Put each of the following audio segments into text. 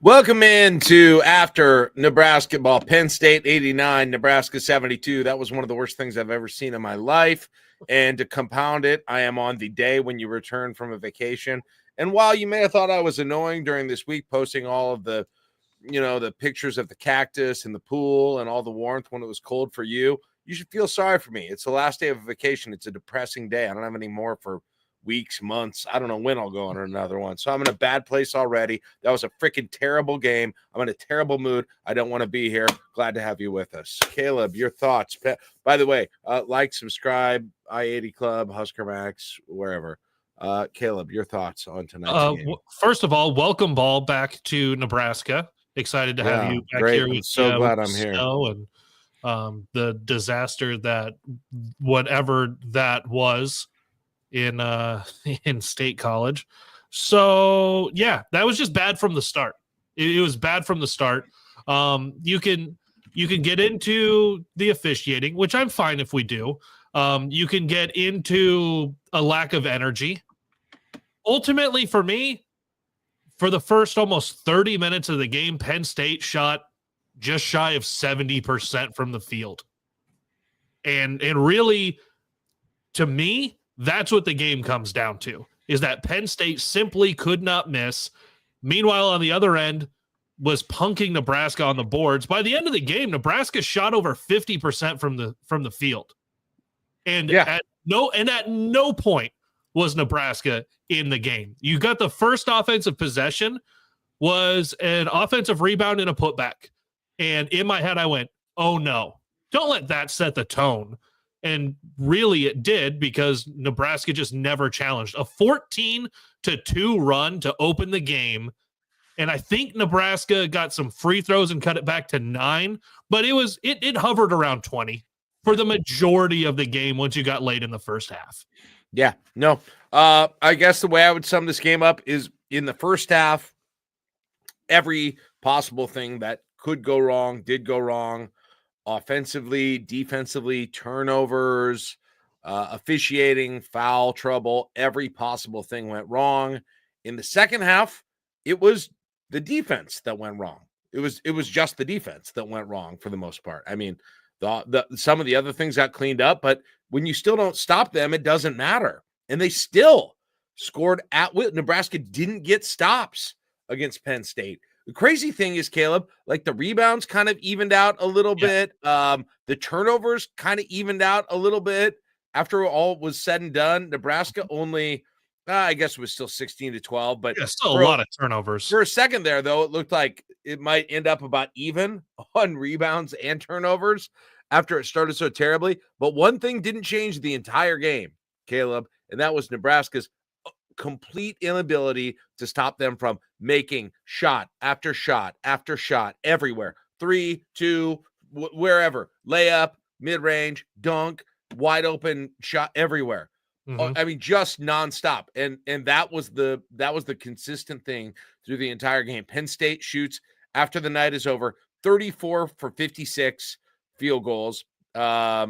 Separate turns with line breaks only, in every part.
Welcome into after Nebrasketball. Penn State 89, Nebraska 72. That was one of the worst things I've ever seen in my life. And to compound it, I am on the day when you return from a vacation. And while you may have thought I was annoying during this week, posting all of the, the pictures of the cactus and the pool and all the warmth when it was cold for you, you should feel sorry for me. It's the last day of a vacation. It's a depressing day. I don't have any more for weeks, months. I don't know when I'll go on another one. So I'm in a bad place already. That was a freaking terrible game. I'm in a terrible mood. I don't want to be here. Glad to have you with us. Kaleb, your thoughts. By the way, like, subscribe, I-80 Club, Husker Max, wherever. Kaleb, your thoughts on tonight's game.
First of all, welcome ball back to Nebraska. Excited to have you back here.
I'm so glad I'm here.
And the disaster that whatever that was in State College. So yeah, that was just bad from the start. It was bad from the start. You can get into the officiating, which I'm fine if we do. You can get into a lack of energy. Ultimately, for me, for the first almost 30 minutes of the game, Penn State shot just shy of 70% from the field. And really, to me, that's what the game comes down to, is that Penn State simply could not miss. Meanwhile, on the other end, was punking Nebraska on the boards. By the end of the game, Nebraska shot over 50% from the field. And at no point was Nebraska in the game. You got the first offensive possession was an offensive rebound and a putback. And in my head, I went, oh no, don't let that set the tone. And really it did, because Nebraska just never challenged. A 14-2 run to open the game. And I think Nebraska got some free throws and cut it back to 9, but it hovered around 20 for the majority of the game once you got late in the first half.
Yeah, no. I guess the way I would sum this game up is, in the first half, every possible thing that could go wrong did go wrong. Offensively, defensively, turnovers, officiating, foul trouble, every possible thing went wrong. In the second half, it was the defense that went wrong. It was just the defense that went wrong for the most part. I mean, some of the other things got cleaned up, but when you still don't stop them, it doesn't matter. And they still scored at will. Nebraska didn't get stops against Penn State. The crazy thing is, Kaleb, like, the rebounds kind of evened out a little bit. The turnovers kind of evened out a little bit. After all was said and done, Nebraska only, I guess it was still 16-12, but
still a lot of turnovers.
For a second there, though, it looked like it might end up about even on rebounds and turnovers after it started so terribly. But one thing didn't change the entire game, Kaleb, and that was Nebraska's complete inability to stop them from making shot after shot after shot everywhere. 3, 2, wherever. Layup, mid-range, dunk, wide open shot everywhere. Mm-hmm. I mean, just nonstop. And that was the consistent thing through the entire game. Penn State shoots, after the night is over, 34 for 56 field goals. That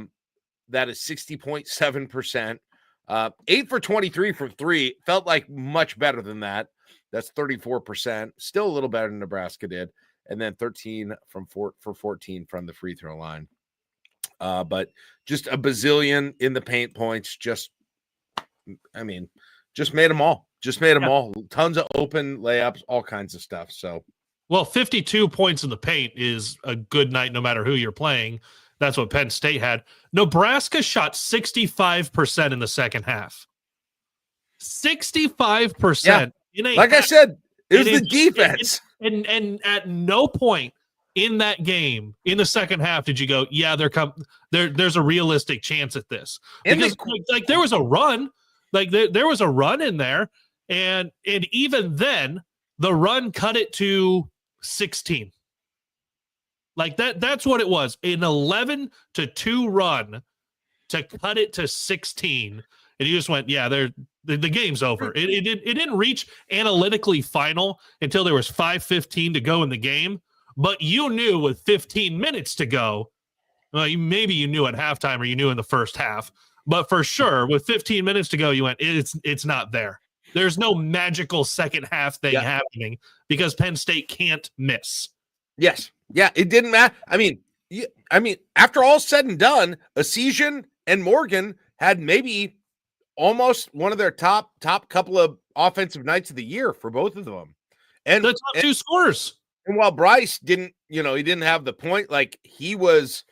is 60.7%. 8 for 23 from 3 felt like much better than that. That's 34%. Still a little better than Nebraska did. And then 13 for 14 from the free throw line. But just a bazillion in the paint points. Just made them all. All. Tons of open layups, all kinds of stuff. So,
well, 52 points in the paint is a good night no matter who you're playing. That's what Penn State had. Nebraska shot 65% in the second half. 65%.
Yeah. Like I said, it was the defense.
And at no point in that game, in the second half, did you go, yeah, there's a realistic chance at this. Because like there was a run. Like there was a run in there. And even then, the run cut it to 16. Like that's what it was. An 11-2 run to cut it to 16. And you just went, yeah, the game's over. It didn't reach analytically final until there was 5:15 to go in the game. But you knew with 15 minutes to go, well, maybe you knew at halftime or you knew in the first half. But for sure, with 15 minutes to go, you went, it's not there. There's no magical second half thing happening because Penn State can't miss.
Yes. Yeah, it didn't matter. I mean, after all said and done, Essegian and Morgan had maybe almost one of their top couple of offensive nights of the year for both of them. And
the top two scorers.
And while Bryce didn't, he didn't have the point, like he looked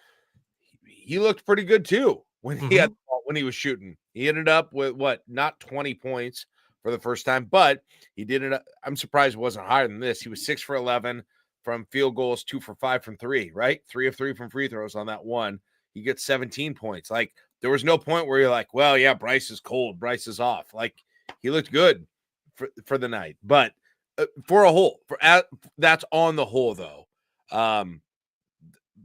pretty good too when he was shooting. He ended up with not 20 points for the first time, but he did it. I'm surprised it wasn't higher than this. He was 6 for 11 from field goals, 2 for 5 from 3, right? 3 of 3 from free throws on that one. He gets 17 points. Like there was no point where you're like, well, yeah, Bryce is cold, Bryce is off. Like he looked good for the night, but for a whole, that's on the whole though.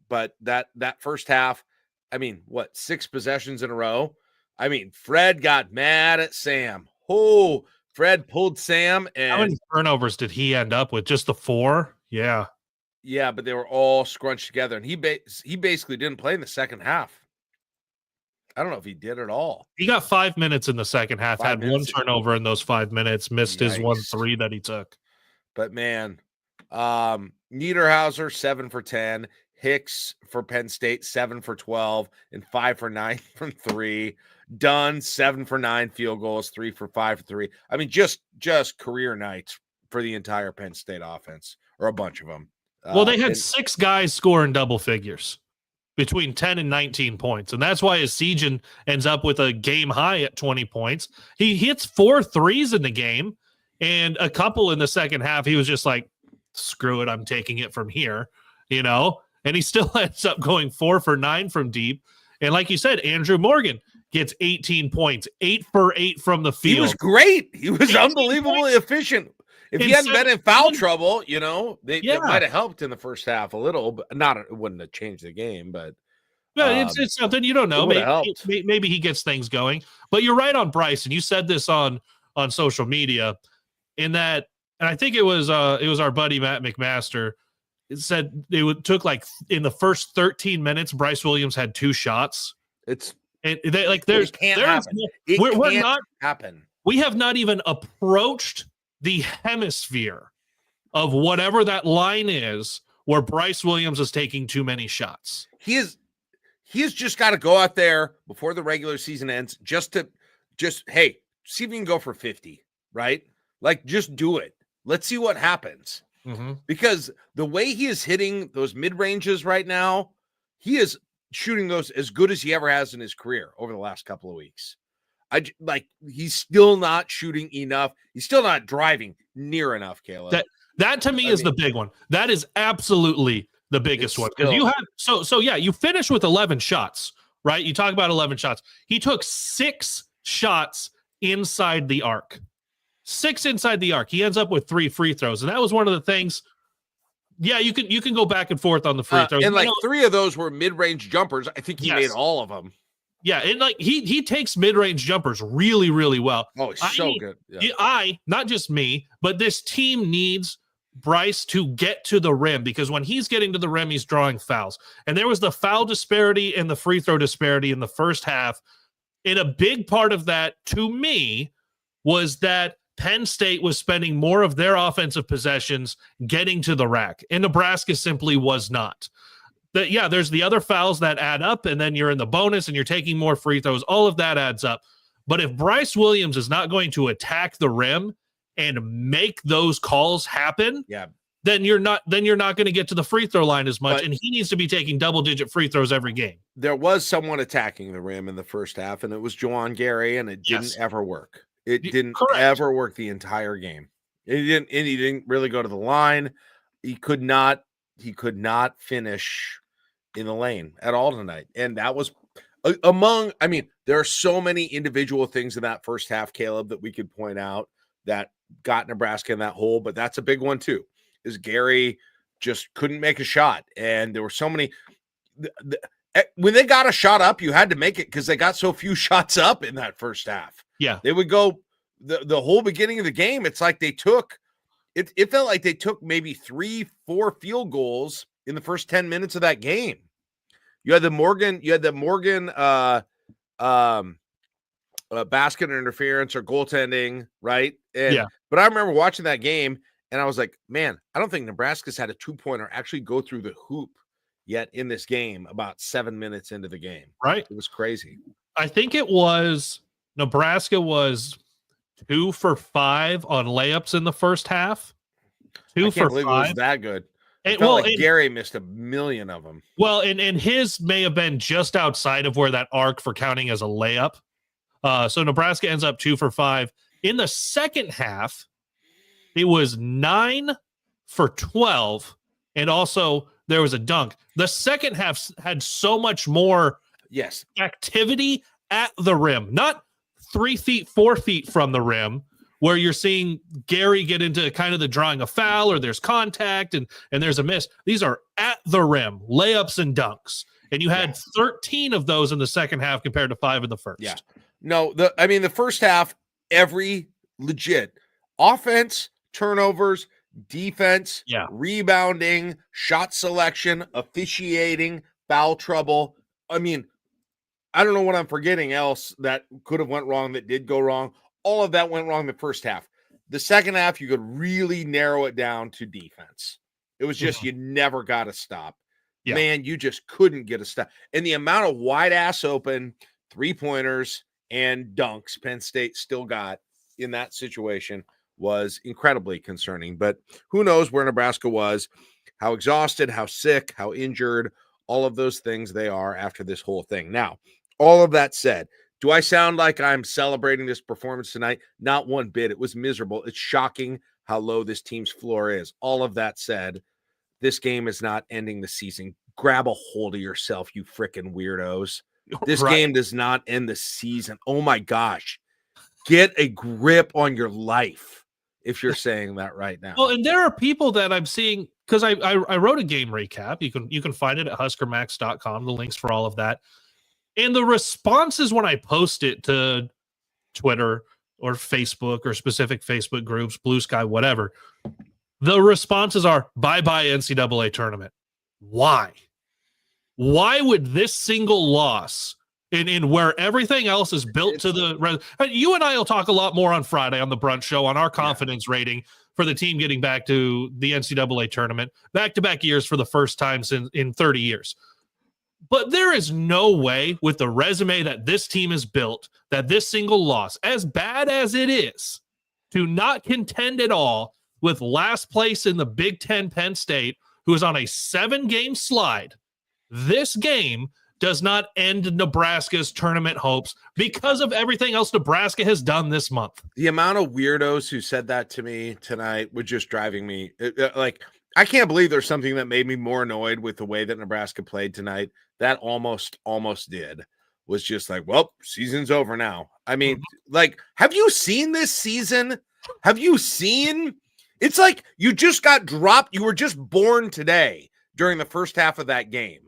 But that first half, I mean, 6 possessions in a row? I mean, Fred got mad at Sam. Oh, Fred pulled Sam. And
how many turnovers did he end up with? Just the 4? Yeah.
Yeah, but they were all scrunched together. And he basically didn't play in the second half. I don't know if he did at all.
He got 5 minutes in the second half, had 1 turnover in those 5 minutes, missed his 1 3 that he took.
But man, Niederhauser 7 for 10, Hicks for Penn State 7 for 12, and 5 for 9 from 3. Dunn 7 for 9 field goals, 3 for 5 for 3. I mean, just career nights for the entire Penn State offense, or a bunch of them.
Well, they had 6 guys scoring double figures between 10 and 19 points. And that's why Essegian ends up with a game high at 20 points. He hits 4 threes in the game and a couple in the second half. He was just like, screw it, I'm taking it from here, and he still ends up going 4 for 9 from deep. And like you said, Andrew Morgan gets 18 points, 8 for 8 from the field.
He was great. He was unbelievably efficient. If he hadn't been in foul trouble, it might have helped in the first half a little, but it wouldn't have changed the game. But
it's something you don't know. Maybe he gets things going. But you're right on Bryce, and you said this on social media. In that, and I think it was our buddy Matt McMaster. It said took like in the first 13 minutes, Bryce Williams had 2 shots.
It
can't happen. We have not even approached the hemisphere of whatever that line is where Bryce Williams is taking too many shots.
He's just got to go out there before the regular season ends hey, see if you can go for 50, right? Like, just do it. Let's see what happens.
Mm-hmm.
Because the way he is hitting those mid-ranges right now, he is shooting those as good as he ever has in his career over the last couple of weeks. He's still not shooting enough. He's still not driving near enough, Kaleb.
That to me is the big one. That is absolutely the biggest one. Because you have you finish with 11 shots, right? You talk about 11 shots. He took 6 shots inside the arc. 6 inside the arc. He ends up with 3 free throws. And that was one of the things. Yeah, you can go back and forth on the free throws.
And 3 of those were mid-range jumpers. I think he made all of them.
Yeah, and he takes mid-range jumpers really, really well.
Oh, he's so good.
Yeah. Not just me, but this team needs Bryce to get to the rim, because when he's getting to the rim, he's drawing fouls. And there was the foul disparity and the free throw disparity in the first half. And a big part of that, to me, was that Penn State was spending more of their offensive possessions getting to the rack, and Nebraska simply was not. There's the other fouls that add up, and then you're in the bonus and you're taking more free throws. All of that adds up. But if Bryce Williams is not going to attack the rim and make those calls happen, then you're not going to get to the free throw line as much. And he needs to be taking double-digit free throws every game.
There was someone attacking the rim in the first half, and it was Juwan Gary, and it didn't ever work. It didn't ever work the entire game. He didn't really go to the line. He could not finish in the lane at all tonight. And that was there are so many individual things in that first half, Kaleb, that we could point out that got Nebraska in that hole, but that's a big one too, is Gary just couldn't make a shot. And there were so many, when they got a shot up, you had to make it because they got so few shots up in that first half.
Yeah.
They would go the whole beginning of the game. It's like it felt like they took maybe 3-4 field goals in the first 10 minutes of that game. You had the Morgan basket interference or goaltending, right?
Yeah.
But I remember watching that game, and I was like, man, I don't think Nebraska's had a 2-pointer actually go through the hoop yet in this game about 7 minutes into the game.
Right.
It was crazy.
I think it was Nebraska was 2 for 5 on layups in the first half.
I can't believe it was that good. It felt like Gary missed a million of them.
Well, and his may have been just outside of where that arc for counting as a layup. So Nebraska ends up 2 for 5. In the second half, it was 9 for 12, and also there was a dunk. The second half had so much more activity at the rim, not 3 feet, 4 feet from the rim, where you're seeing Gary get into kind of the drawing a foul or there's contact and there's a miss. These are at the rim, layups and dunks. And you had 13 of those in the second half compared to 5 in the first.
Yeah. No, the first half, every legit offense, turnovers, defense, rebounding, shot selection, officiating, foul trouble. I mean, I don't know what I'm forgetting else that could have went wrong that did go wrong. All of that went wrong the first half. The second half, you could really narrow it down to defense. It was just you never got to stop. Yeah. Man, you just couldn't get a stop. And the amount of wide-ass open three-pointers and dunks Penn State still got in that situation was incredibly concerning. But who knows where Nebraska was, how exhausted, how sick, how injured, all of those things they are after this whole thing. Now, all of that said, do I sound like I'm celebrating this performance tonight? Not one bit. It was miserable. It's shocking how low this team's floor is. All of that said, this game is not ending the season. Grab a hold of yourself, you freaking weirdos. This game does not end the season. Oh, my gosh. Get a grip on your life if you're saying that right now.
Well, and there are people that I'm seeing, because I wrote a game recap. You can find it at huskermax.com, the links for all of that. And the responses when I post it to Twitter or Facebook or specific Facebook groups, Blue Sky, whatever, the responses are, bye-bye NCAA tournament. Why? Why would this single loss in where everything else is built to the – you and I will talk a lot more on Friday on the brunch show on our confidence rating for the team getting back to the NCAA tournament, back-to-back years for the first time in 30 years. But there is no way with the resume that this team has built that this single loss, as bad as it is, to not contend at all with last place in the Big Ten Penn State, who is on a 7-game slide, this game does not end Nebraska's tournament hopes because of everything else Nebraska has done this month.
The amount of weirdos who said that to me tonight was just driving me. I can't believe there's something that made me more annoyed with the way that Nebraska played tonight. That almost did. Was just like, well, season's over now. I mean, have you seen this season? Have you seen? It's like you just got dropped. You were just born today during the first half of that game,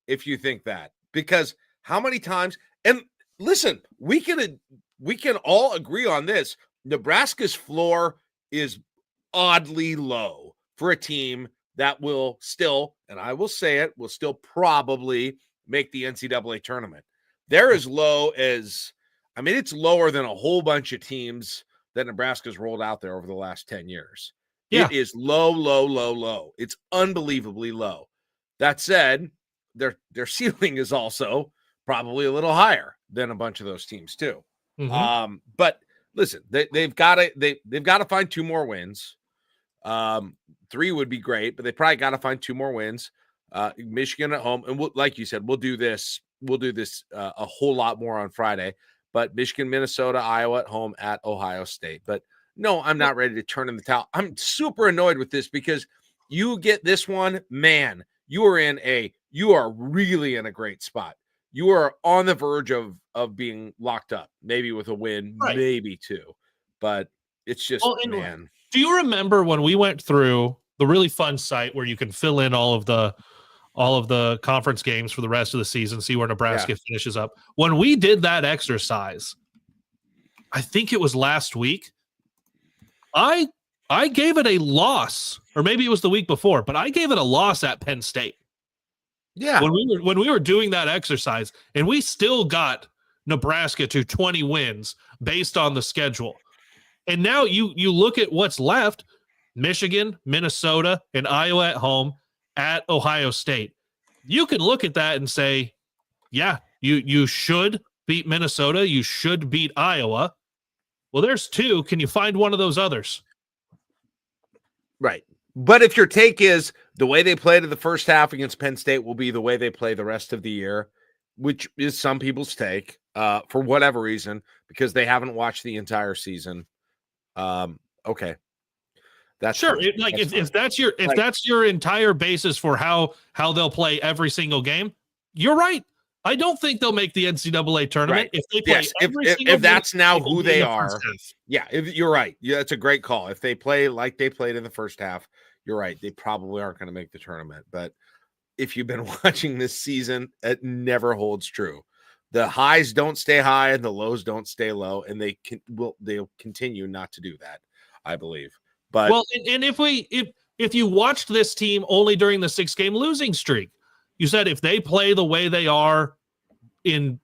if you think that. Because how many times? And listen, we can all agree on this. Nebraska's floor is oddly low for a team that will still, and I will say it, will still probably make the NCAA tournament. They're as low as, it's lower than a whole bunch of teams that Nebraska's rolled out there over the last 10 years. Yeah. It is low. It's unbelievably low. That said, their ceiling is also probably a little higher than a bunch of those teams too. Mm-hmm. But listen, they've got to find 2 more wins. 3 would be great, but they probably got to find 2 more wins. Michigan at home, and like you said, we'll do this a whole lot more on Friday. But Michigan, Minnesota, Iowa at home at Ohio State. But no, I'm not ready to turn in the towel. I'm super annoyed with this because you get this one, man. You are really in a great spot. You are on the verge of being locked up, maybe with a win, maybe 2. But it's just, man.
Do you remember when we went through the really fun site where you can fill in all of the conference games for the rest of the season, see where Nebraska finishes up? When we did that exercise, I think it was last week, I gave it a loss, or maybe it was the week before, but I gave it a loss at Penn State. Yeah. When we were doing that exercise, and we still got Nebraska to 20 wins based on the schedule. And now you look at what's left, Michigan, Minnesota, and Iowa at home, at Ohio State. You can look at that and say, yeah, you should beat Minnesota. You should beat Iowa. Well, there's two. Can you find one of those others?
Right. But if your take is the way they played in the first half against Penn State will be the way they play the rest of the year, which is some people's take for whatever reason, because they haven't watched the entire season. Okay. That's
sure.
Fine.
If that's your entire basis for how they'll play every single game, you're right. I don't think they'll make the NCAA tournament.
Right.
If they play
if that's now who they are. Yeah, you're right. Yeah, that's a great call. If they play like they played in the first half, you're right. They probably aren't going to make the tournament. But if you've been watching this season, it never holds true. The highs don't stay high and the lows don't stay low, and they'll continue not to do that, I believe. But
and if you watched this team only during the 6-game losing streak, you said if they play the way they are in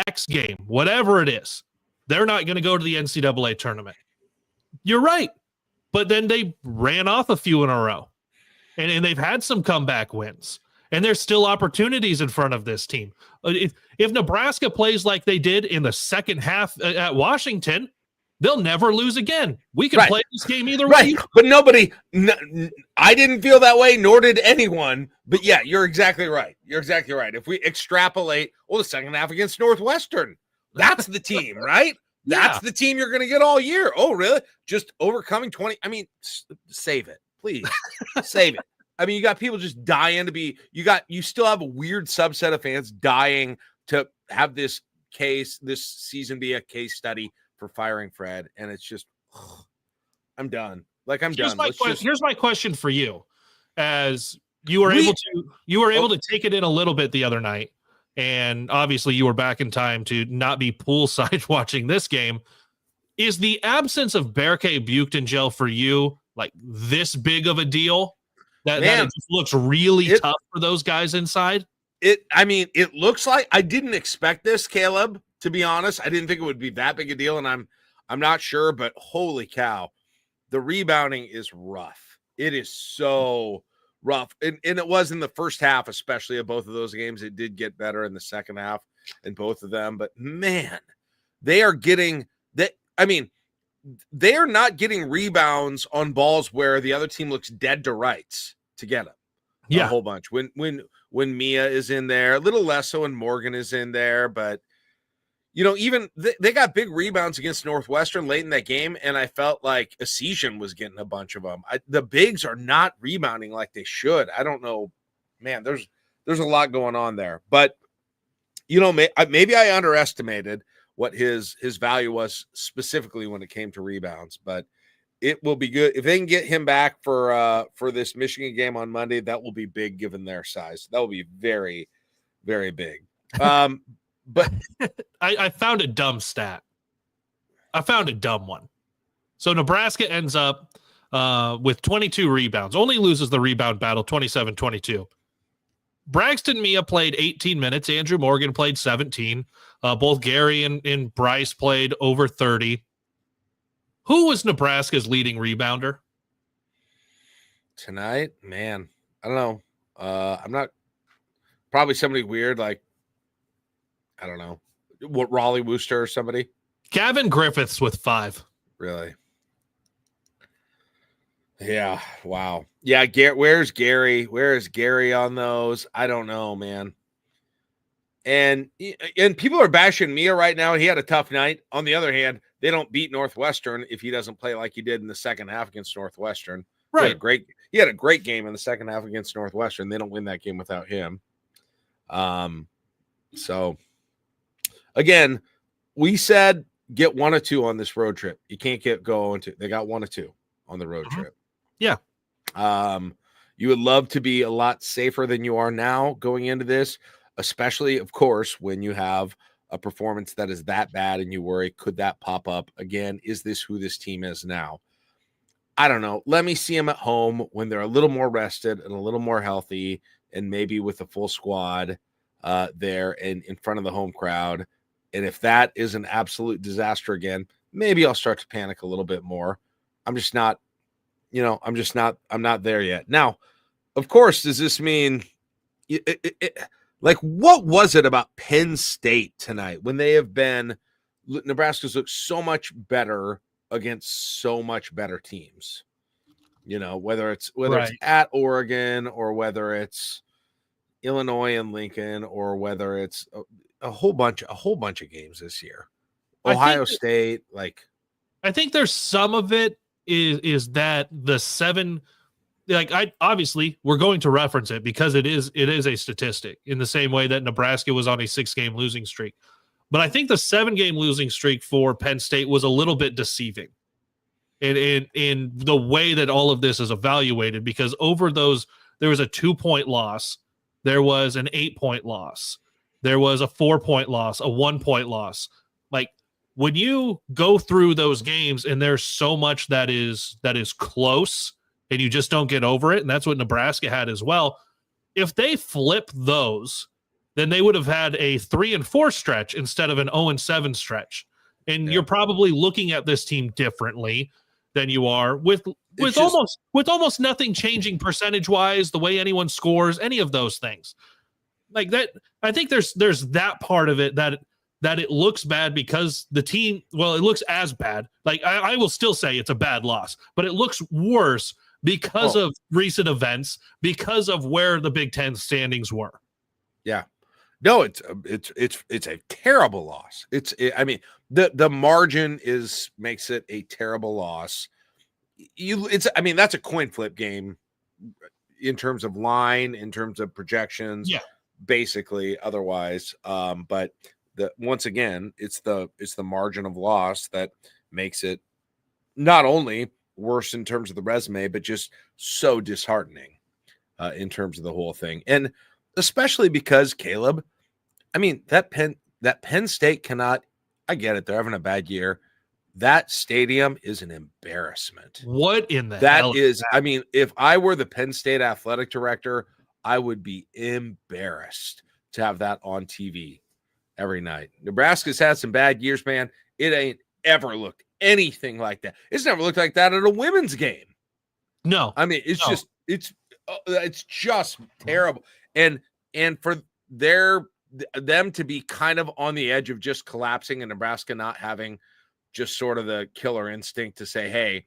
X game, whatever it is, they're not going to go to the NCAA tournament. You're right. But then they ran off a few in a row. And they've had some comeback wins. And there's still opportunities in front of this team. If Nebraska plays like they did in the second half at Washington, they'll never lose again. We can play this game either way.
But I didn't feel that way, nor did anyone. But yeah, you're exactly right. You're exactly right. If we extrapolate, the second half against Northwestern, that's the team, right? That's the team you're going to get all year. Oh, really? Just overcoming 20. I mean, save it, please. Save it. I mean, you got people just dying to be, you still have a weird subset of fans dying to have this season be a case study for firing Fred. And it's just, I'm done. Done.
Here's my question for you. As you were able to take it in a little bit the other night. And obviously you were back in time to not be poolside watching this game. Is the absence of Berke Buchtengel for you like this big of a deal? That it just looks really tough for those guys inside?
It looks like I didn't expect this, Kaleb, to be honest. I didn't think it would be that big a deal, and I'm not sure, but holy cow, the rebounding is rough. It is so rough. And it was in the first half, especially of both of those games. It did get better in the second half in both of them. But man, they are getting that. I mean, they are not getting rebounds on balls where the other team looks dead to rights to get them.
Yeah,
a whole bunch. When Mia is in there, a little less so when Morgan is in there, but even they got big rebounds against Northwestern late in that game, and I felt like Essesian was getting a bunch of them. The bigs are not rebounding like they should. I don't know, man. There's a lot going on there, but maybe I underestimated what his value was specifically when it came to rebounds, but it will be good if they can get him back for this Michigan game on Monday. That will be big given their size. That will be very, very big. But
I found a dumb stat. I found a dumb one. So Nebraska ends up with 22 rebounds, only loses the rebound battle 27-22. Braxton Mia played 18 minutes. Andrew Morgan played 17. Both Gary and Bryce played over 30. Who was Nebraska's leading rebounder
tonight? Man, I don't know. I'm not probably somebody weird like, I don't know, what, Raleigh Wooster or somebody?
Gavin Griffiths with 5.
Really? Yeah. Wow. Yeah. Where's Gary? Where is Gary on those? I don't know, man. And people are bashing Mia right now. He had a tough night. On the other hand, they don't beat Northwestern if he doesn't play like he did in the second half against Northwestern.
Right.
He had a great game in the second half against Northwestern. They don't win that game without him. So again, we said get 1 or 2 on this road trip. You can't they got 1 or 2 on the road trip.
Yeah.
You would love to be a lot safer than you are now going into this, especially, of course, when you have a performance that is that bad and you worry, could that pop up again? Is this who this team is now? I don't know. Let me see them at home when they're a little more rested and a little more healthy, and maybe with a full squad there and in front of the home crowd. And if that is an absolute disaster again, maybe I'll start to panic a little bit more. I'm just not, I'm not there yet. Now, of course, does this mean like what was it about Penn State tonight when they have been Nebraska's looked so much better against so much better teams? Whether it's at Oregon or whether it's Illinois and Lincoln or whether it's a whole bunch of games this year. Ohio State,
I think there's some of it is that the 7, obviously we're going to reference it because it is a statistic in the same way that Nebraska was on a 6-game losing streak. But I think the 7-game losing streak for Penn State was a little bit deceiving in the way that all of this is evaluated, because over those, there was a 2-point loss, there was an 8-point loss, there was a 4-point loss, a 1-point loss. Like, when you go through those games and there's so much that is close and you just don't get over it, and that's what Nebraska had as well. If they flip those, then they would have had a 3-4 stretch instead of an 0-7 stretch. And you're probably looking at this team differently than you are with almost nothing changing percentage-wise, the way anyone scores, any of those things. Like that, I think there's that part of it that it looks bad because the team, well, it looks as bad. Like I will still say it's a bad loss, but it looks worse because of recent events, because of where the Big Ten standings were.
Yeah. No, it's a terrible loss. The margin makes it a terrible loss. That's a coin flip game in terms of line, in terms of projections, basically otherwise. But once again, it's the margin of loss that makes it not only worse in terms of the resume, but just so disheartening in terms of the whole thing. And especially because Kaleb, that Penn State cannot, I get it, they're having a bad year. That stadium is an embarrassment.
What in the hell
is that? If I were the Penn State athletic director, I would be embarrassed to have that on TV every night. Nebraska's had some bad years, man. It ain't ever looked anything like that. It's never looked like that at a women's game.
No.
It's just terrible. And for them to be kind of on the edge of just collapsing and Nebraska not having just sort of the killer instinct to say, hey,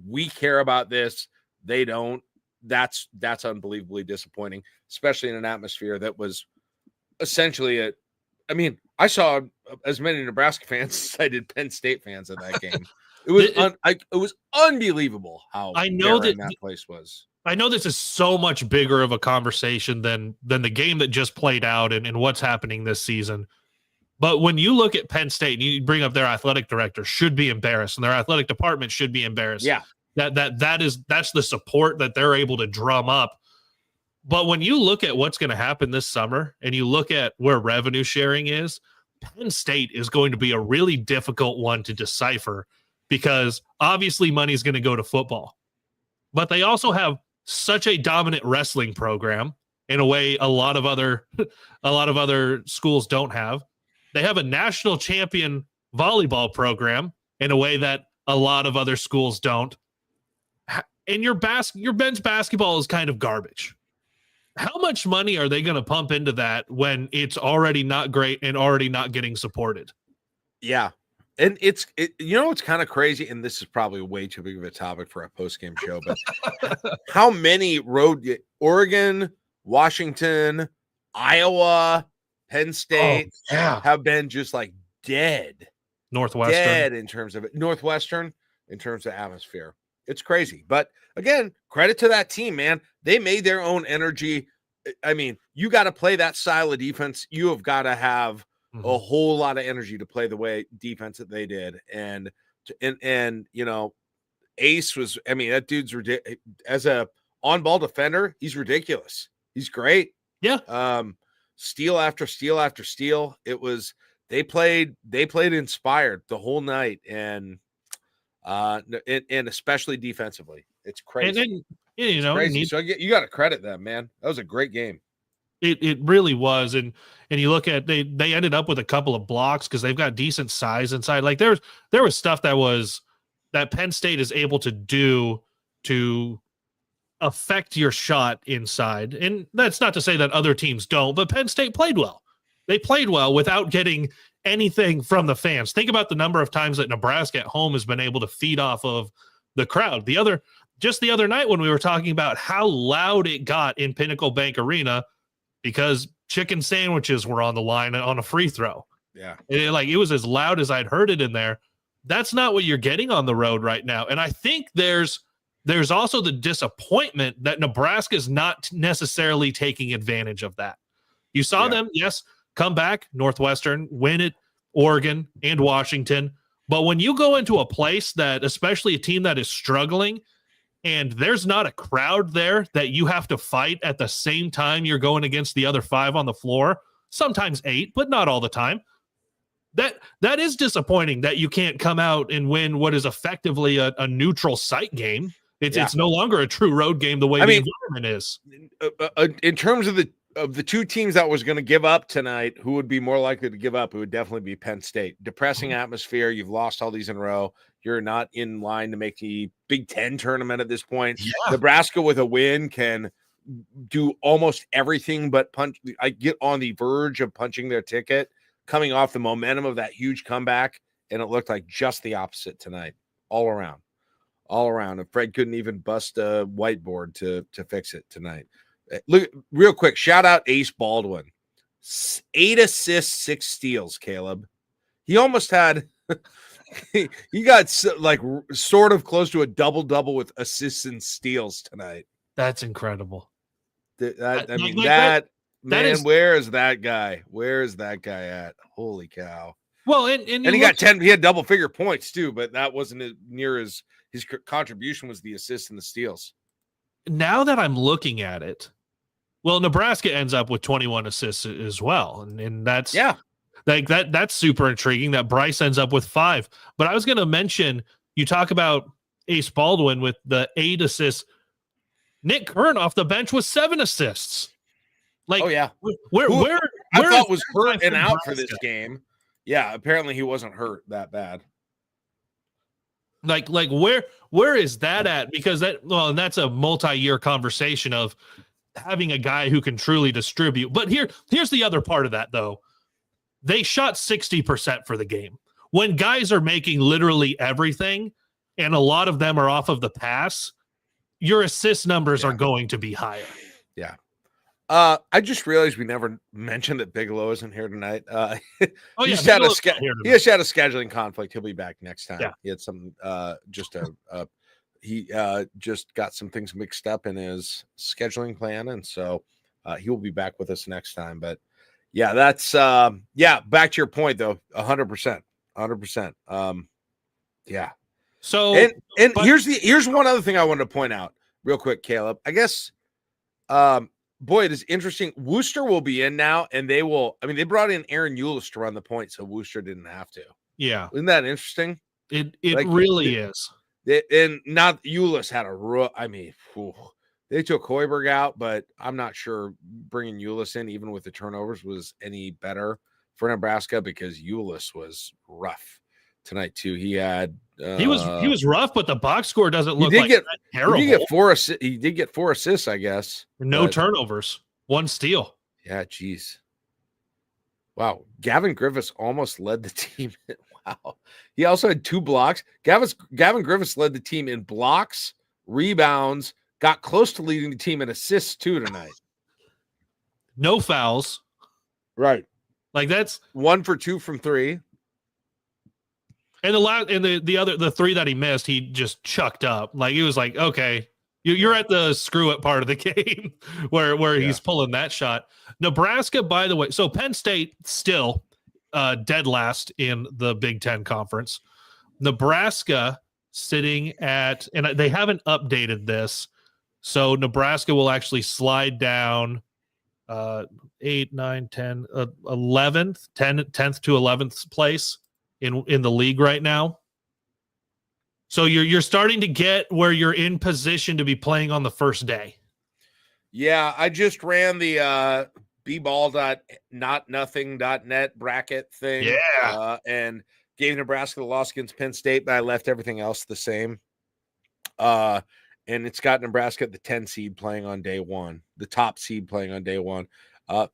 we care about this. They don't. That's unbelievably disappointing, especially in an atmosphere that was essentially I saw as many Nebraska fans as I did Penn State fans at that game. It was unbelievable how that place was.
I know this is so much bigger of a conversation than the game that just played out and what's happening this season. But when you look at Penn State and you bring up their athletic director should be embarrassed and their athletic department should be embarrassed.
Yeah.
That's the support that they're able to drum up. But when you look at what's going to happen this summer and you look at where revenue sharing is, Penn State is going to be a really difficult one to decipher because obviously money is going to go to football. But they also have such a dominant wrestling program in a way a lot of other schools don't have. They have a national champion volleyball program in a way that a lot of other schools don't. And your men's basketball is kind of garbage. How much money are they going to pump into that when it's already not great and already not getting supported?
Yeah. And it's kind of crazy, and this is probably way too big of a topic for a post-game show, but how many Oregon, Washington, Iowa, Penn State have been just like dead.
Northwestern
in terms of atmosphere. It's crazy. But again, credit to that team, man. They made their own energy. You got to play that style of defense. You have got to have a whole lot of energy to play the way defense that they did. And Ace was, that dude's ridiculous. As a on-ball defender, he's ridiculous. He's great.
Yeah.
Steal after steal after steal. They played inspired the whole night, and especially defensively. It's crazy.
And then,
crazy. So you got to credit them, man. That was a great game.
It really was. And you look at they ended up with a couple of blocks because they've got decent size inside. Like there was stuff that Penn State is able to do to affect your shot inside. And that's not to say that other teams don't, but Penn State played well. They played well without getting anything from the fans. Think about the number of times that Nebraska at home has been able to feed off of the crowd. The other night when we were talking about how loud it got in Pinnacle Bank Arena because chicken sandwiches were on the line on a free throw.
Yeah.
It was as loud as I'd heard it in there. That's not what you're getting on the road right now. And I think there's also the disappointment that Nebraska is not necessarily taking advantage of that. You saw them, yes, come back, Northwestern, win it, Oregon and Washington. But when you go into a place that, especially a team that is struggling, and there's not a crowd there that you have to fight at the same time you're going against the other 5 on the floor, sometimes 8, but not all the time. That is disappointing that you can't come out and win what is effectively a neutral site game. It's no longer a true road game the way the environment is.
In terms of the two teams that was going to give up tonight, who would be more likely to give up? It would definitely be Penn State. Depressing atmosphere. You've lost all these in a row. You're not in line to make the Big Ten tournament at this point.
Yeah.
Nebraska with a win can do almost everything but punch. I get on the verge of punching their ticket, coming off the momentum of that huge comeback, and it looked like just the opposite tonight, all around. And Fred couldn't even bust a whiteboard to fix it tonight. Look, real quick, shout out Ace Baldwin. 8 assists, 6 steals, Kaleb. He almost had he got sort of close to a double-double with assists and steals tonight.
That's incredible.
Man, where is that guy? Where is that guy at? Holy cow.
Well, and
he got 10, he had double-figure points too, but that wasn't as near as his contribution was the assists and the steals.
Now that I'm looking at it, well, Nebraska ends up with 21 assists as well. And that's that's super intriguing that Bryce ends up with 5. But I was going to mention, you talk about Ace Baldwin with the 8 assists. Nick Kern off the bench with 7 assists. Where
I thought was hurt and out for this game. Yeah, apparently he wasn't hurt that bad.
Where is that at? Because that's a multi-year conversation of having a guy who can truly distribute. But here's the other part of that, though. They shot 60% for the game. When guys are making literally everything, and a lot of them are off of the pass, your assist numbers are going to be higher.
Yeah. I just realized we never mentioned that Bigelow isn't here tonight. He just had a scheduling conflict. He'll be back next time.
Yeah.
He had some he just got some things mixed up in his scheduling plan, and so he will be back with us next time. But yeah, that's back to your point though, 100%. Yeah.
So
and here's one other thing I wanted to point out real quick, Kaleb. I guess boy, it is interesting. Worcester will be in now, and they brought in Aaron Eulis to run the point, so Worcester didn't have to.
Yeah.
Isn't that interesting?
It really is.
And not Eulis had they took Hoiberg out, but I'm not sure bringing Eulis in, even with the turnovers, was any better for Nebraska because Eulis was rough tonight too. He had
he was rough, but the box score doesn't look terrible.
He did get 4 assists, I guess.
No turnovers, 1 steal.
Yeah, geez. Wow. Gavin Griffiths almost led the team. Wow. He also had 2 blocks. Gavin Griffiths led the team in blocks, rebounds, got close to leading the team in assists too tonight.
No fouls.
Right.
That's
1 for 2 from 3.
And the 3 that he missed, he just chucked up. He was like, okay, you're at the screw it part of the game where he's pulling that shot. Nebraska, by the way, so Penn State still dead last in the Big Ten Conference. Nebraska sitting at, and they haven't updated this, so Nebraska will actually slide down 8, 9, 10, 11th, 10th to 11th place in the league right now. So you're starting to get where you're in position to be playing on the first day.
Yeah, I just ran the bball.notnothing.net bracket thing.
Yeah.
And gave Nebraska the loss against Penn State, but I left everything else the same. And it's got Nebraska at the 10 seed playing on day one, the top seed playing on day one,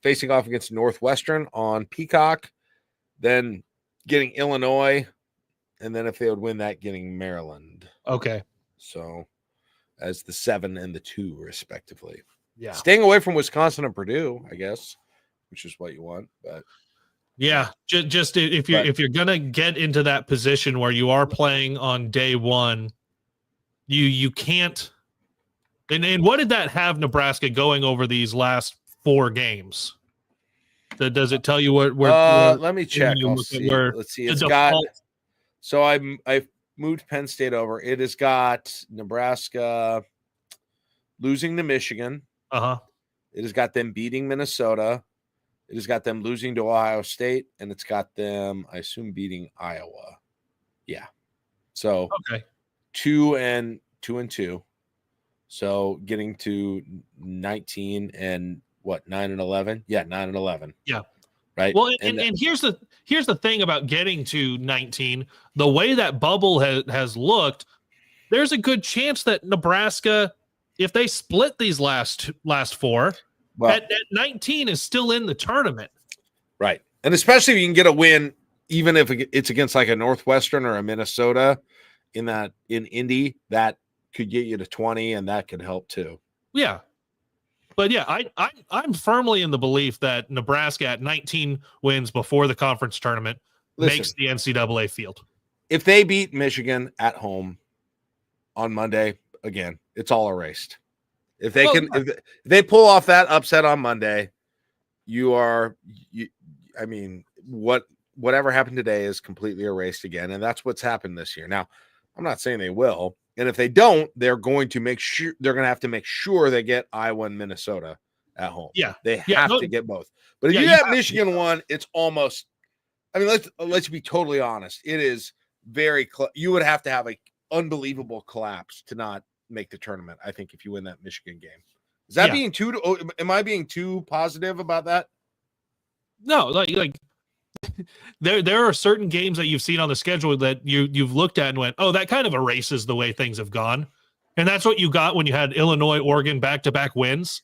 facing off against Northwestern on Peacock, then getting Illinois, and then if they would win that, getting Maryland.
Okay.
So as the 7 and the 2, respectively.
Yeah.
Staying away from Wisconsin and Purdue, I guess, which is what you want. But
yeah, just if you're gonna get into that position where you are playing on day one, you can't. And what did that have Nebraska going over these last 4 games? Does it tell you where
let me check. Let's see. It's got. So I moved Penn State over. It has got Nebraska losing to Michigan. It has got them beating Minnesota. It has got them losing to Ohio State, and it's got them, I assume, beating Iowa. Yeah. So 2 and 2. So getting to 19 and 9 and 11. Yeah, 9 and 11.
Yeah.
Right.
Well, and here's the thing about getting to 19. The way that bubble has looked, there's a good chance that Nebraska, if they split these last 4, at 19 is still in the tournament.
Right. And especially if you can get a win, even if it's against like a Northwestern or a Minnesota in Indy, that could get you to 20, and that could help too.
Yeah. But yeah, I'm firmly in the belief that Nebraska at 19 wins before the conference tournament makes the NCAA field.
If they beat Michigan at home on Monday, again, it's all erased. If they pull off that upset on Monday, whatever happened today is completely erased again, and that's what's happened this year. Now, I'm not saying they will. And if they don't, they're going to have to make sure they get Iowa and Minnesota at home.
Yeah.
They have to get both. But if you have Michigan one, it's almost, let's be totally honest. It is very you would have to have an unbelievable collapse to not make the tournament, I think, if you win that Michigan game. Is that being am I being too positive about that?
No, like there are certain games that you've seen on the schedule that you've looked at and went, oh, that kind of erases the way things have gone. And that's what you got when you had Illinois, Oregon back-to-back wins,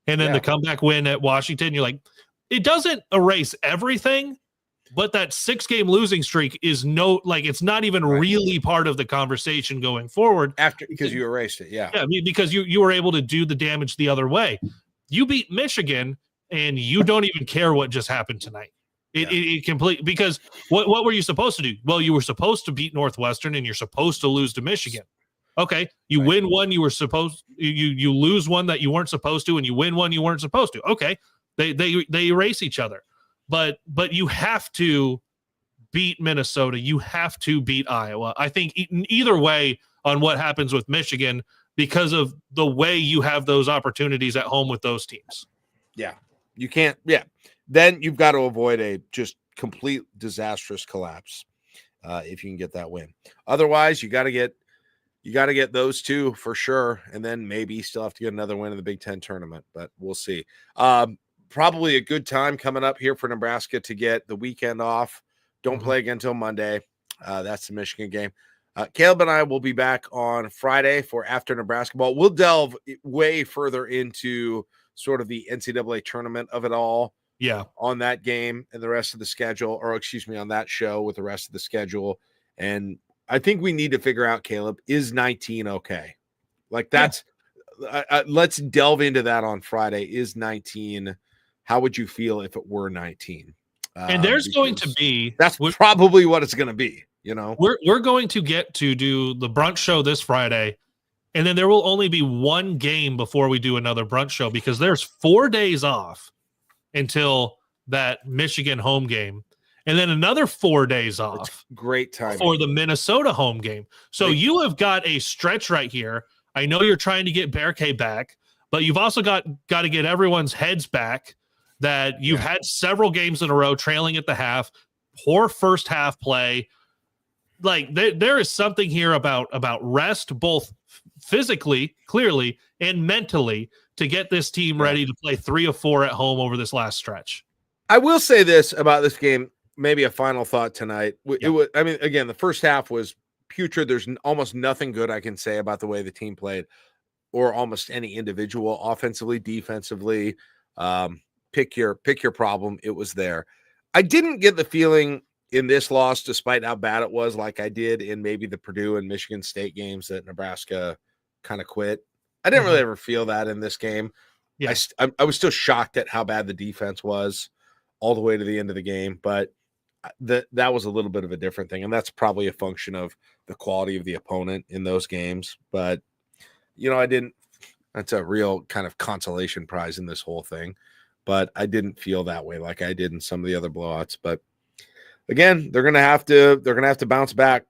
and then the comeback win at Washington. You're like, it doesn't erase everything, but that 6-game losing streak is it's not even really part of the conversation going forward.
Because you erased it, yeah.
Yeah, because you were able to do the damage the other way. You beat Michigan, and you don't even care what just happened tonight. It complete, because what were you supposed to do? Well, you were supposed to beat Northwestern, and you're supposed to lose to Michigan. Okay, you win one, you lose one that you weren't supposed to, and you win one you weren't supposed to. Okay, they erase each other, but you have to beat Minnesota. You have to beat Iowa. I think either way on what happens with Michigan, because of the way you have those opportunities at home with those teams.
Yeah, you can't. Yeah. Then you've got to avoid a just complete disastrous collapse if you can get that win. Otherwise, you got to get those 2 for sure, and then maybe still have to get another win in the Big Ten tournament. But we'll see. Probably a good time coming up here for Nebraska to get the weekend off. Don't play again until Monday. That's the Michigan game. Kaleb and I will be back on Friday for After Nebrasketball. We'll delve way further into sort of the NCAA tournament of it all.
Yeah,
on that game and the rest of the schedule, on that show with the rest of the schedule. And I think we need to figure out, Kaleb, is 19 okay? Like that's let's delve into that on Friday. Is 19? How would you feel if it were 19?
And there's going to be
probably what it's going to be.
We're going to get to do the brunch show this Friday, and then there will only be one game before we do another brunch show, because there's 4 days off until that Michigan home game, and then another 4 days off.
It's great time
for the Minnesota home game. So you have got a stretch right here. I know you're trying to get Berke back, but you've also got to get everyone's heads back that you've had several games in a row trailing at the half, poor first half play. Like there is something here about rest, both physically, clearly, and mentally, to get this team ready to play 3 of 4 at home over this last stretch.
I will say this about this game, maybe a final thought tonight. It was, I mean, again, the first half was putrid. There's almost nothing good I can say about the way the team played, or almost any individual, offensively, defensively. Pick your problem. It was there. I didn't get the feeling in this loss, despite how bad it was, like I did in maybe the Purdue and Michigan State games, that Nebraska kind of quit. I didn't really ever feel that in this game.
Yeah.
I was still shocked at how bad the defense was all the way to the end of the game, but that was a little bit of a different thing, and that's probably a function of the quality of the opponent in those games. But that's a real kind of consolation prize in this whole thing. But I didn't feel that way like I did in some of the other blowouts. But again, they're gonna have to bounce back.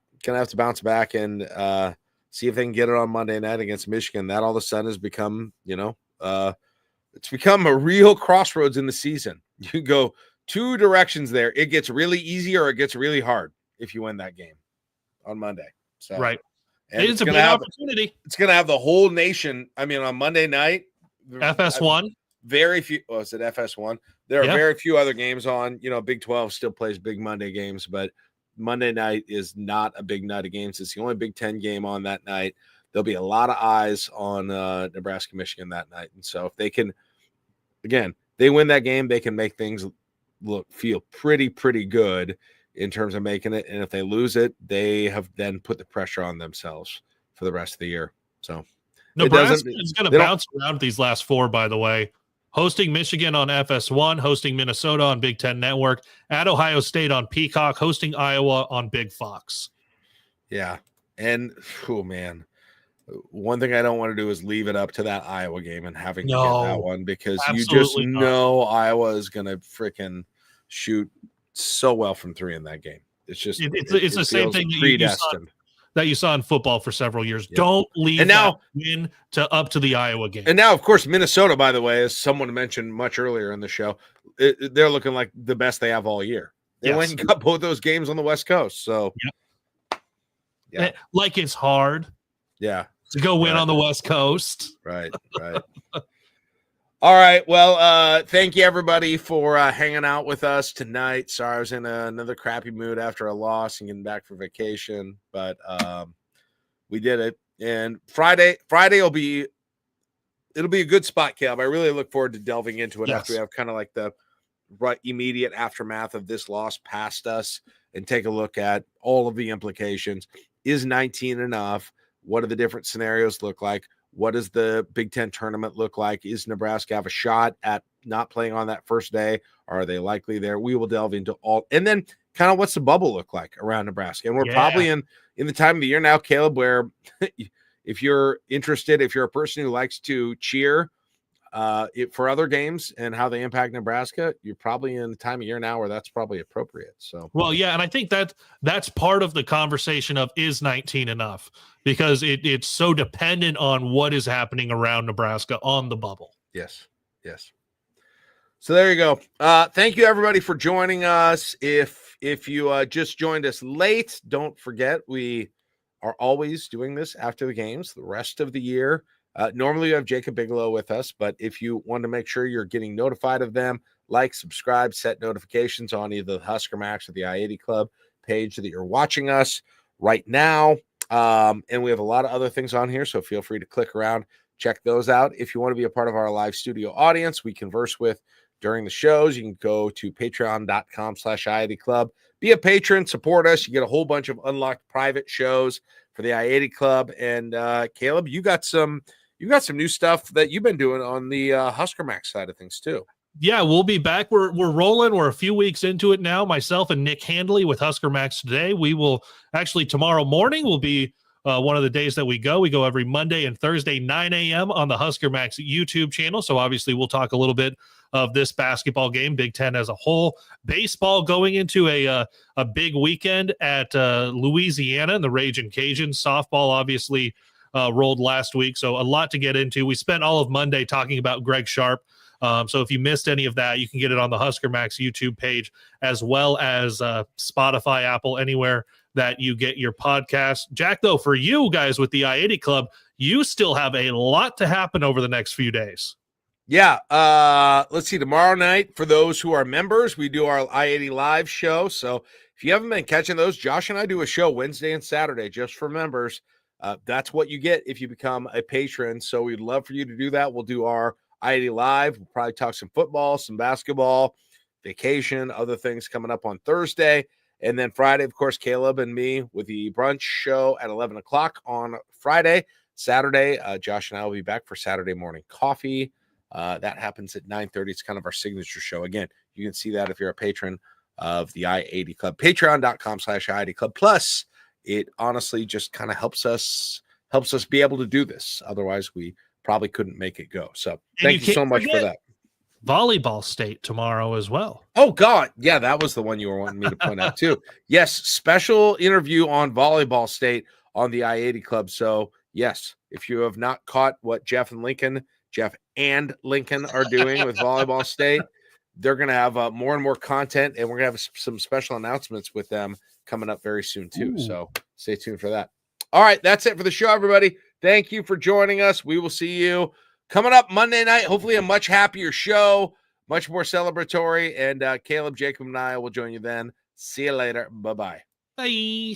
And see if they can get it on Monday night against Michigan. That all of a sudden has become, it's become a real crossroads in the season. You go two directions there. It gets really easy or it gets really hard if you win that game on Monday. So
right.
And
it's a big opportunity.
It's going to have the whole nation. I mean, on Monday night,
FS1.
Very few. Oh, is it FS1? There are very few other games on. Big 12 still plays big Monday games, but Monday night is not a big night of games. It's the only Big Ten game on that night. There'll be a lot of eyes on Nebraska, Michigan that night. And so if they can, again, they win that game, they can make things feel pretty good in terms of making it. And if they lose it, they have then put the pressure on themselves for the rest of the year. So
Nebraska is going to bounce around these last 4, by the way. Hosting Michigan on FS1, hosting Minnesota on Big Ten Network, at Ohio State on Peacock, hosting Iowa on Big Fox.
Yeah. And, oh, man, one thing I don't want to do is leave it up to that Iowa game and having to get that one, because you just know Iowa is going to freaking shoot so well from 3 in that game. It's just
it's the same thing that you saw in football for several years. Yeah. Don't leave that win up to the Iowa game.
And now, of course, Minnesota, by the way, as someone mentioned much earlier in the show, they're looking like the best they have all year. They went and got both those games on the West Coast. So,
like it's hard.
Yeah.
To go win on the West Coast.
Right. All right. Well, thank you, everybody, for hanging out with us tonight. Sorry I was in another crappy mood after a loss and getting back for vacation, but we did it. And Friday it'll be a good spot, Caleb. I really look forward to delving into it after we have kind of like the immediate aftermath of this loss past us and take a look at all of the implications. Is 19 enough? What do the different scenarios look like? What does the Big Ten tournament look like? Is Nebraska have a shot at not playing on that first day? Are they likely there? We will delve into all. And then kind of what's the bubble look like around Nebraska? And we're probably in the time of the year now, Caleb, where if you're interested, if you're a person who likes to cheer for other games and how they impact Nebraska, you're probably in the time of year now where that's probably appropriate. So,
well, yeah. And I think that's part of the conversation of, is 19 enough? Because it's so dependent on what is happening around Nebraska on the bubble.
Yes. So there you go. Thank you, everybody, for joining us. If you just joined us late, don't forget we are always doing this after the games the rest of the year. Normally we have Jacob Bigelow with us, but if you want to make sure you're getting notified of them, like, subscribe, set notifications on either the Husker Max or the I-80 Club page that you're watching us right now. And we have a lot of other things on here, so feel free to click around, check those out. If you want to be a part of our live studio audience we converse with during the shows, you can go to patreon.com/I-80 Club. Be a patron, support us. You get a whole bunch of unlocked private shows for the I-80 Club. And Caleb, you got some new stuff that you've been doing on the Husker Max side of things too.
Yeah, we'll be back. We're rolling. We're a few weeks into it now. Myself and Nick Handley with Husker Max today. We will actually tomorrow morning will be one of the days that we go. We go every Monday and Thursday, 9 a.m. on the Husker Max YouTube channel. So obviously we'll talk a little bit of this basketball game, Big Ten as a whole. Baseball going into a big weekend at Louisiana and the Ragin' Cajuns. Softball obviously rolled last week, so a lot to get into. We spent all of Monday talking about Greg Sharp. So if you missed any of that, you can get it on the Husker Max YouTube page, as well as Spotify, Apple, anywhere that you get your podcast. Jack, though, for you guys with the I-80 Club, you still have a lot to happen over the next few days.
Yeah. Let's see. Tomorrow night, for those who are members, we do our I-80 live show. So if you haven't been catching those, Josh and I do a show Wednesday and Saturday just for members. That's what you get if you become a patron. So we'd love for you to do that. We'll do our I-80 live. We'll probably talk some football, some basketball, vacation, other things coming up on Thursday. And then Friday, of course, Kaleb and me with the brunch show at 11 o'clock on Friday. Saturday, Josh and I will be back for Saturday morning coffee. That happens at 9:30. It's kind of our signature show. Again, you can see that if you're a patron of the I-80 Club. Patreon.com/I-80 Club. Plus, it honestly just kind of helps us be able to do this. Otherwise, we probably couldn't make it go. So thank you so much for that.
Volleyball state tomorrow as well.
Oh, God. Yeah, that was the one you were wanting me to point out, too. Yes, special interview on volleyball state on the I-80 Club. So, yes, if you have not caught what Jeff and Lincoln are doing with volleyball state, they're going to have more and more content, and we're going to have some special announcements with them coming up very soon, too. Ooh. So stay tuned for that. All right, that's it for the show, everybody. Thank you for joining us. We will see you coming up Monday night, hopefully a much happier show, much more celebratory, and Kaleb, Jacob, and I will join you then. See you later. Bye-bye.
Bye.